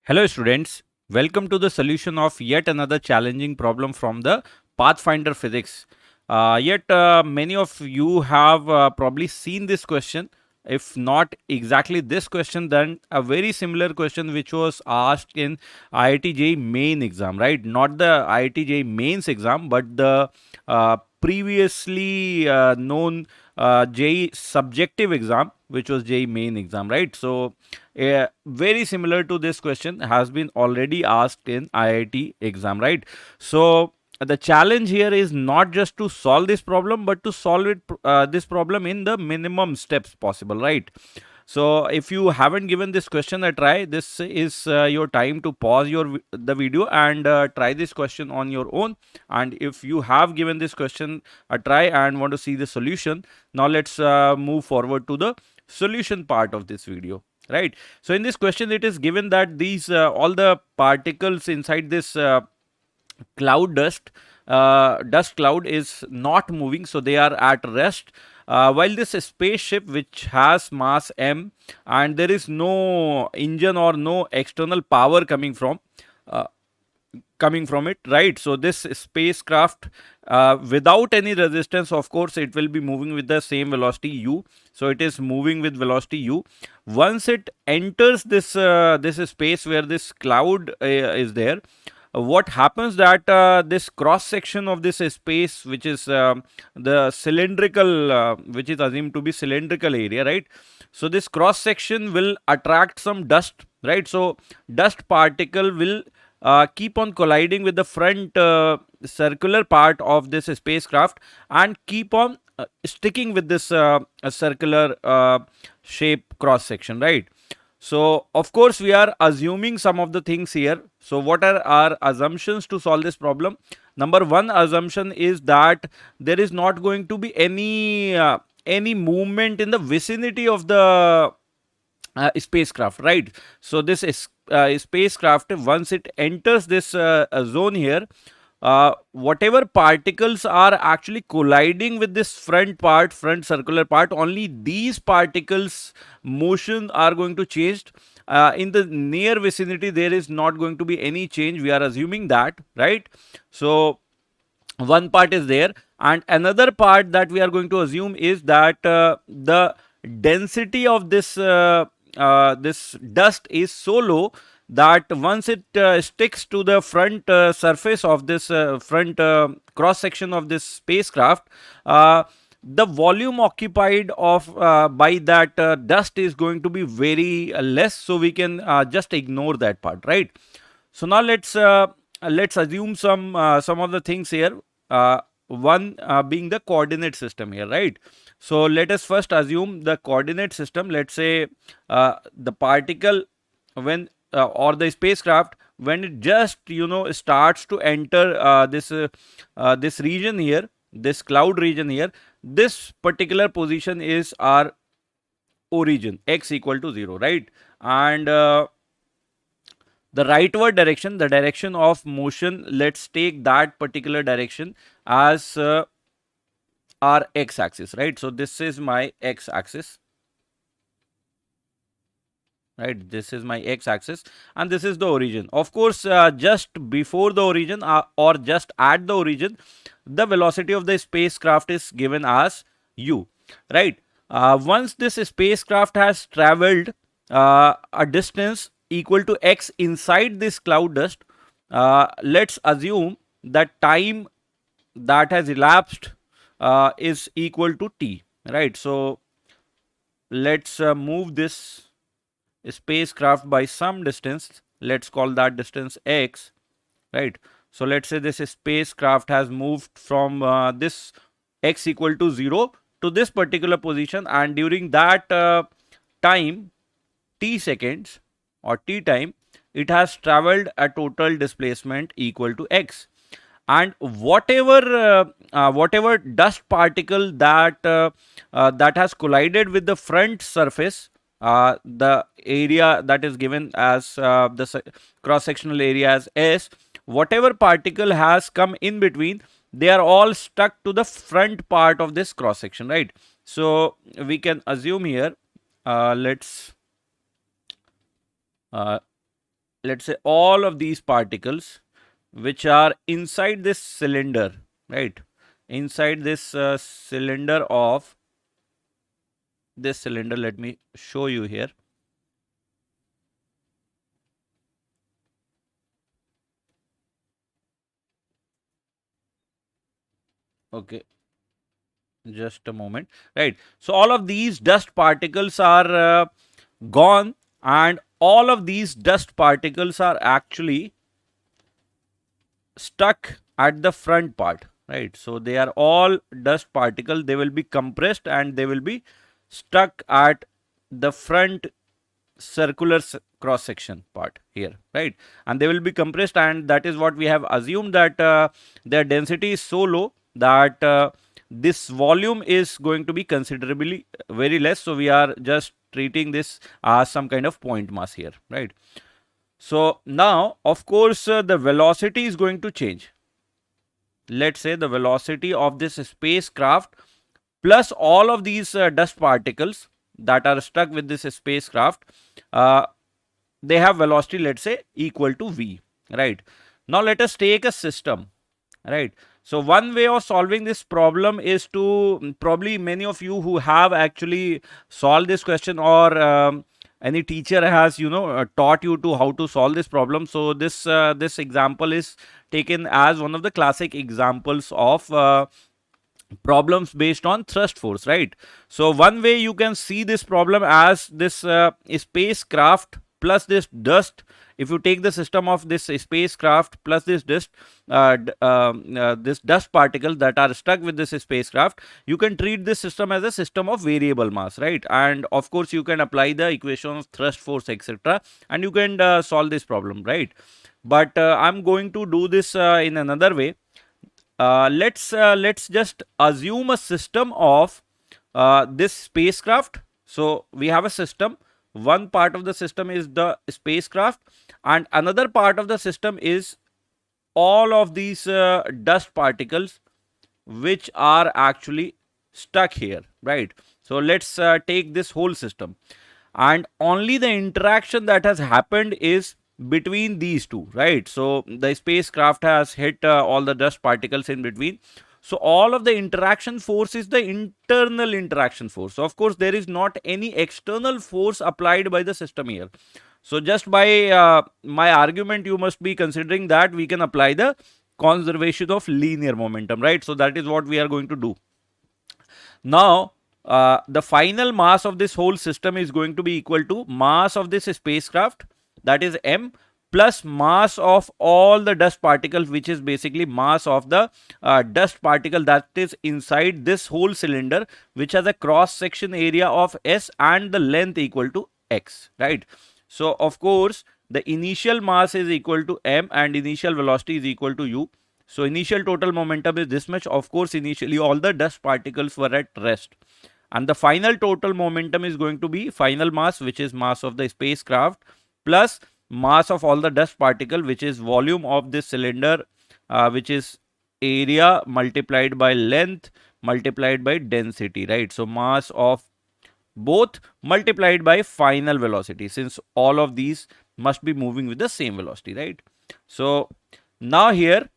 Hello students, welcome to the solution of yet another challenging problem from the Pathfinder Physics. Yet many of you have probably seen this question. If not exactly this question, then a very similar question which was asked in IIT JEE main exam, right? Not the IIT JEE mains exam, but the previously known JEE subjective exam, which was JEE main exam, right? So very similar to this question has been already asked in IIT exam, right? So the challenge here is not just to solve this problem, but to solve this problem in the minimum steps possible, right? So if you haven't given this question a try, this is your time to pause the video and try this question on your own. And if you have given this question a try and want to see the solution, now let's move forward to the solution part of this video, right? So in this question it is given that these all the particles inside this cloud dust cloud is not moving, so they are at rest, while this spaceship which has mass m and there is no engine or no external power uh, coming from it, right? So this spacecraft, without any resistance, of course it will be moving with the same velocity u. So it is moving with velocity u. Once it enters this space where this cloud is there, what happens that this cross section of this space, which is the cylindrical, which is assumed to be cylindrical area, right? So this cross section will attract some dust, right? So dust particle will keep on colliding with the front circular part of this spacecraft and keep on sticking with this circular shape cross section, right? So of course we are assuming some of the things here. So what are our assumptions to solve this problem? Number one assumption is that there is not going to be any movement in the vicinity of the spacecraft, right? So this is spacecraft, once it enters this zone here, whatever particles are actually colliding with this front circular part, only these particles motion are going to change. In the near vicinity there is not going to be any change, we are assuming that, right? So one part is there, and another part that we are going to assume is that the density of this dust is so low that once it sticks to the front surface of this front cross section of this spacecraft, the volume occupied of by that dust is going to be very less, so we can just ignore that part, right? So now let's assume some of the things here. One being the coordinate system here, right? So let us first assume the coordinate system. Let's say the particle, when or the spacecraft, when it just starts to enter this region here, this cloud region here, this particular position is our origin, x equal to 0, right? And the rightward direction, the direction of motion, let's take that particular direction as our x axis, right? So this is my x axis, right? This is my x axis and this is the origin. Of course, just before the origin or just at the origin, the velocity of the spacecraft is given as u, right? Once this spacecraft has traveled a distance equal to x inside this cloud dust, let's assume that time that has elapsed is equal to t, right? So let's move this spacecraft by some distance. Let's call that distance x, right? So let's say this spacecraft has moved from this x equal to 0 to this particular position, and during that time, t seconds or t time, it has traveled a total displacement equal to x. And whatever dust particle that has collided with the front surface, the area that is given as the cross sectional area as s, whatever particle has come in between, they are all stuck to the front part of this cross section, right? So we can assume here, let's let's say all of these particles which are inside this cylinder, right? Inside this cylinder of this cylinder, let me show you here. Okay, just a moment, right? So all of these dust particles are gone, and all of these dust particles are actually stuck at the front part, right? So they are all dust particles. They will be compressed and they will be stuck at the front circular cross section part here, right? And they will be compressed, and that is what we have assumed, that their density is so low that this volume is going to be considerably very less. So we are just treating this as some kind of point mass here, right? So now, of course, the velocity is going to change. Let's say the velocity of this spacecraft plus all of these dust particles that are stuck with this spacecraft, uh, they have velocity, let's say, equal to v, right? Now let us take a system, right? So one way of solving this problem is to, probably many of you who have actually solved this question, or any teacher has, taught you to how to solve this problem. So this example is taken as one of the classic examples of problems based on thrust force, right? So one way you can see this problem as this spacecraft plus this dust. If you take the system of this spacecraft plus this this dust particles that are stuck with this spacecraft, you can treat this system as a system of variable mass, right? And of course you can apply the equation of thrust force, etc., and you can solve this problem, right? But I'm going to do this in another way. Let's just assume a system of this spacecraft. So we have a system. One part of the system is the spacecraft, and another part of the system is all of these dust particles which are actually stuck here, right? So let's take this whole system, and only the interaction that has happened is between these two, right? So the spacecraft has hit all the dust particles in between. So all of the interaction force is the internal interaction force. So of course there is not any external force applied by the system here. So just by my argument, you must be considering that we can apply the conservation of linear momentum, right? So that is what we are going to do. Now, the final mass of this whole system is going to be equal to mass of this spacecraft, that is m, plus mass of all the dust particles, which is basically mass of the dust particle that is inside this whole cylinder, which has a cross section area of s and the length equal to x, right? So of course the initial mass is equal to m and initial velocity is equal to u. So initial total momentum is this much. Of course, initially all the dust particles were at rest. And the final total momentum is going to be final mass, which is mass of the spacecraft, plus mass of all the dust particle, which is volume of this cylinder, which is area multiplied by length multiplied by density, right? So mass of both multiplied by final velocity, since all of these must be moving with the same velocity, right? So now here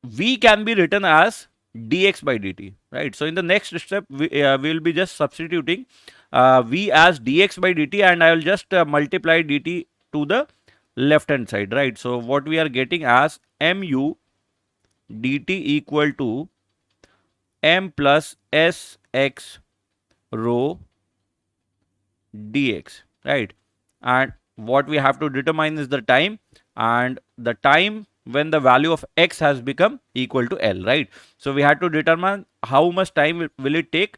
v can be written as dx by dt, right? So in the next step we will be just substituting v as dx by dt, and I will just multiply dt to the left hand side, right? So what we are getting as mu dt equal to m plus sx rho dx, right? And what we have to determine is the time, and the time when the value of x has become equal to L, right? So we had to determine how much time will it take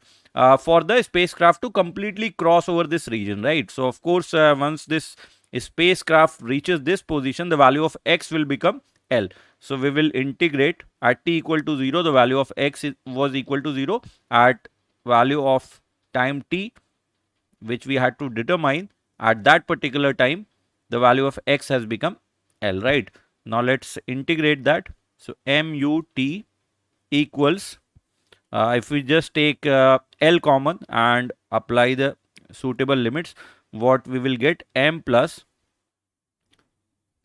for the spacecraft to completely cross over this region, right? So of course, once this spacecraft reaches this position, the value of x will become L. So we will integrate at t equal to 0, the value of x was equal to 0. At value of time t, which we had to determine at that particular time, the value of x has become L, right? Now let's integrate that. So mut equals, if we just take L common and apply the suitable limits, what we will get, m plus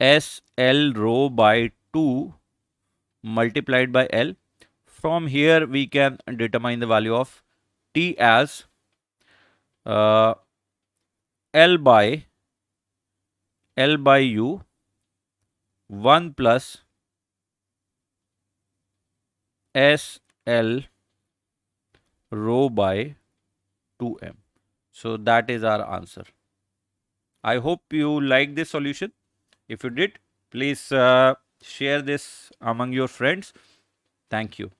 SL rho by 2 multiplied by L. From here we can determine the value of T as uh, L by U 1 plus SL rho by 2m. So that is our answer. I hope you like this solution. If you did, please share this among your friends. Thank you.